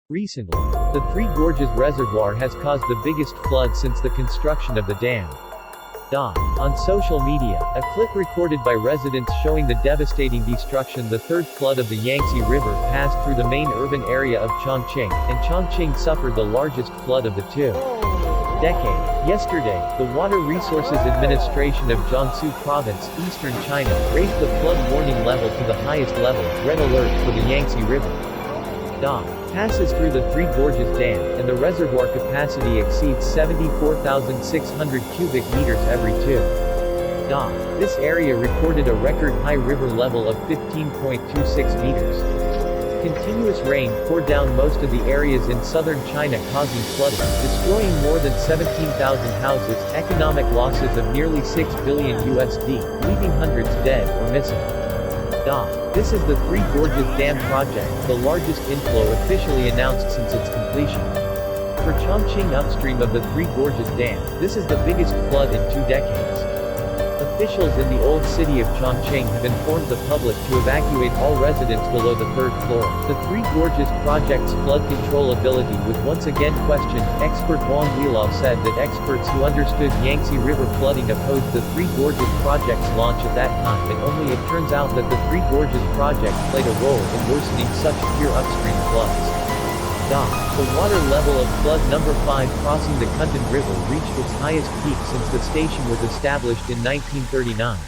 Recently, the Three Gorges Reservoir has caused the biggest flood since the construction of the dam. On social media, a clip recorded by residents showing the devastating destruction. The third flood of the Yangtze River passed through the main urban area of Chongqing, and Chongqing suffered the largest flood of the two decades. Yesterday, the Water Resources Administration of Jiangsu Province, eastern China, raised the flood warning level to the highest level, red alert, for the Yangtze River. Passes through the Three Gorges Dam, and the reservoir capacity exceeds 74,600 cubic meters every 2. This area recorded a record high river level of 15.26 meters. Continuous rain poured down most of the areas in southern China, causing flooding, destroying more than 17,000 houses, economic losses of nearly $6 billion USD, leaving hundreds dead or missing. This is the Three Gorges Dam project, the largest inflow officially announced since its completion. For Chongqing upstream of the Three Gorges Dam, this is the biggest flood in 2 decades. Officials in the old city of Chongqing have informed the public to evacuate all residents below the 3rd floor. The Three Gorges project's flood control ability was once again questioned. Expert Wang Weilao said that experts who understood Yangtze River flooding opposed the Three Gorges project's launch at that time, and only it turns out that the Three Gorges project played a role in worsening such severe upstream floods. The water level of flood number 5 crossing the Kuntan River reached its highest peak since the station was established in 1939.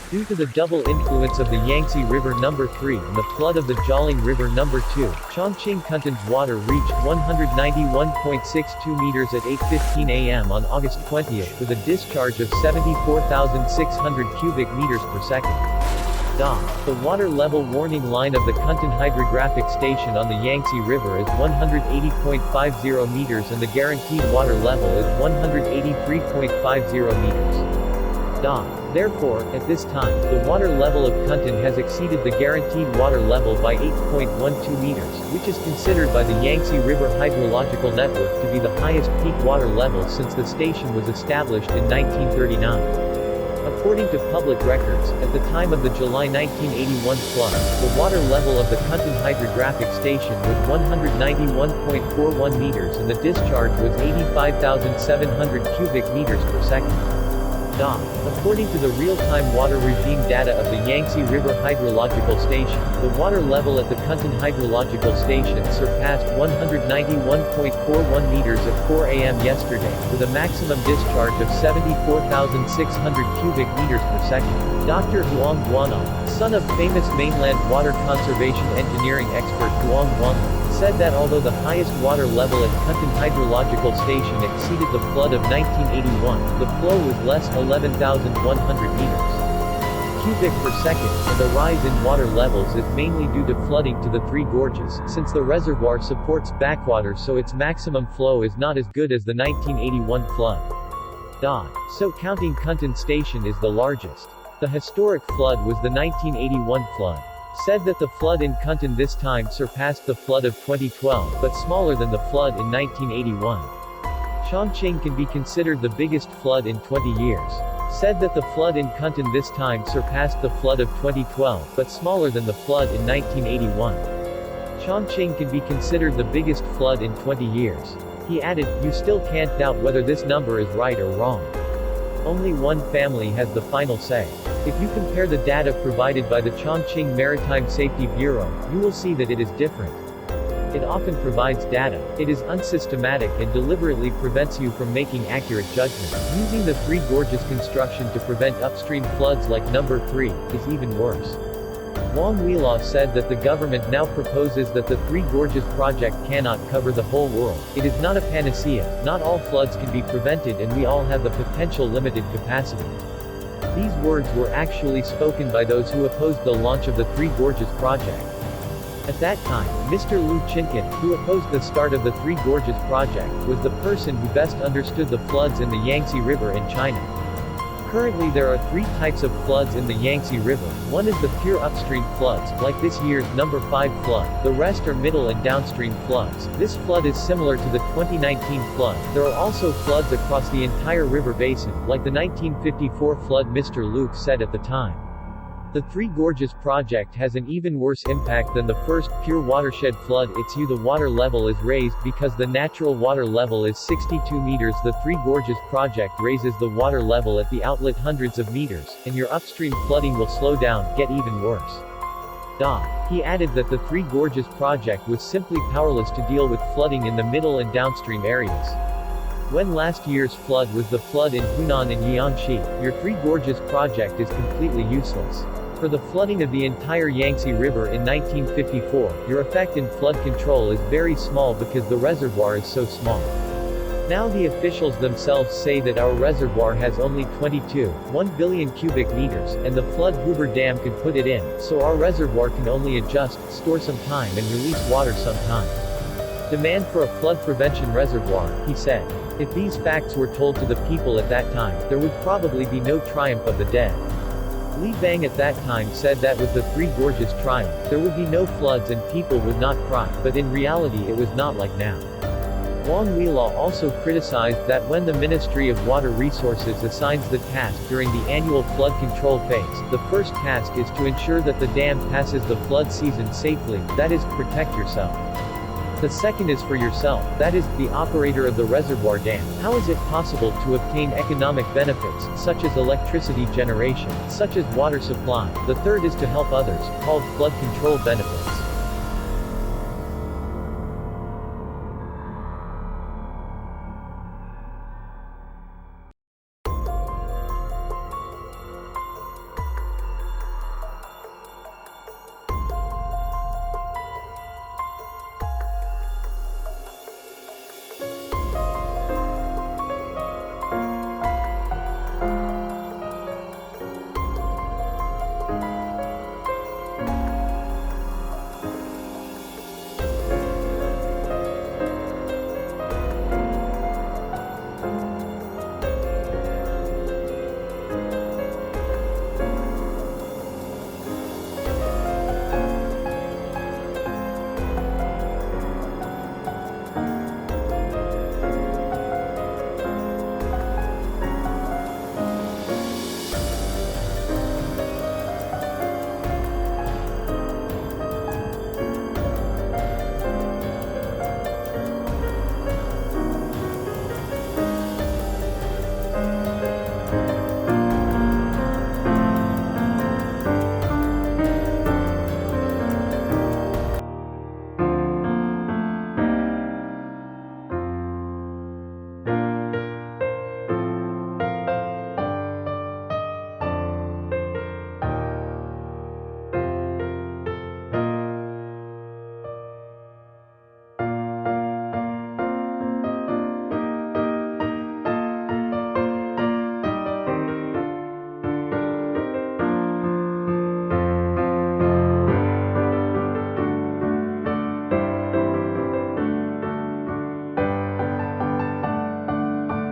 Due to the double influence of the Yangtze River number 3 and the flood of the Jialing River number 2, Chongqing Kuntan's water reached 191.62 meters at 8:15 a.m. on August 20th with a discharge of 74,600 cubic meters per second. The water level warning line of the Kuntan Hydrographic Station on the Yangtze River is 180.50 meters and the guaranteed water level is 183.50 meters. Therefore, at this time, the water level of Kuntan has exceeded the guaranteed water level by 8.12 meters, which is considered by the Yangtze River Hydrological Network to be the highest peak water level since the station was established in 1939. According to public records, at the time of the July 1981 flood, the water level of the Kuntan Hydrographic Station was 191.41 meters and the discharge was 85,700 cubic meters per second. According to the real-time water regime data of the Yangtze River Hydrological Station, the water level at the Kuntan Hydrological Station surpassed 191.41 meters at 4 a.m. yesterday, with a maximum discharge of 74,600 cubic meters per second. Dr. Huang Guanong, son of famous mainland water conservation engineering expert Huang Guanong, said that although the highest water level at Kuntan Hydrological Station exceeded the flood of 1981, the flow was less 11,100 meters cubic per second, and the rise in water levels is mainly due to flooding to the Three Gorges, since the reservoir supports backwater so its maximum flow is not as good as the 1981 flood. So counting Kuntan Station is the largest. The historic flood was the 1981 flood. Said that the flood in Kuntan this time surpassed the flood of 2012, but smaller than the flood in 1981. Chongqing can be considered the biggest flood in 20 years. Said that the flood in Kuntan this time surpassed the flood of 2012, but smaller than the flood in 1981. Chongqing can be considered the biggest flood in 20 years. He added, "You still can't doubt whether this number is right or wrong. Only one family has the final say. If you compare the data provided by the Chongqing Maritime Safety Bureau, you will see that it is different. It often provides data. It is unsystematic and deliberately prevents you from making accurate judgment. Using the Three Gorges construction to prevent upstream floods like number 3 is even worse." Wang Weilao said that the government now proposes that the Three Gorges project cannot cover the whole world. It is not a panacea, not all floods can be prevented and we all have the potential limited capacity. These words were actually spoken by those who opposed the launch of the Three Gorges project. At that time, Mr. Lu Chinkin, who opposed the start of the Three Gorges project, was the person who best understood the floods in the Yangtze River in China. Currently there are 3 types of floods in the Yangtze River. One is the pure upstream floods, like this year's number 5 flood. The rest are middle and downstream floods. This flood is similar to the 2019 flood. There are also floods across the entire river basin, like the 1954 flood Mr. Luke said at the time. The Three Gorges project has an even worse impact than the first pure watershed flood. The water level is raised because the natural water level is 62 meters. The Three Gorges project raises the water level at the outlet hundreds of meters, and your upstream flooding will slow down, get even worse. He added that the Three Gorges project was simply powerless to deal with flooding in the middle and downstream areas. When last year's flood was the flood in Hunan and Jiangxi, your Three Gorges project is completely useless. For the flooding of the entire Yangtze River in 1954, your effect in flood control is very small because the reservoir is so small. Now the officials themselves say that our reservoir has only 1 billion cubic meters, and the flood Hoover Dam could put it in, so our reservoir can only adjust, store some time and release water sometime. Demand for a flood prevention reservoir, he said. If these facts were told to the people at that time, there would probably be no triumph of the dead. Li Bang at that time said that with the Three Gorges triumph, there would be no floods and people would not cry, but in reality it was not like now. Wang Weila also criticized that when the Ministry of Water Resources assigns the task during the annual flood control phase, the first task is to ensure that the dam passes the flood season safely, that is, protect yourself. The second is for yourself, that is, the operator of the reservoir dam. How is it possible to obtain economic benefits, such as electricity generation, such as water supply? The third is to help others, called flood control benefits.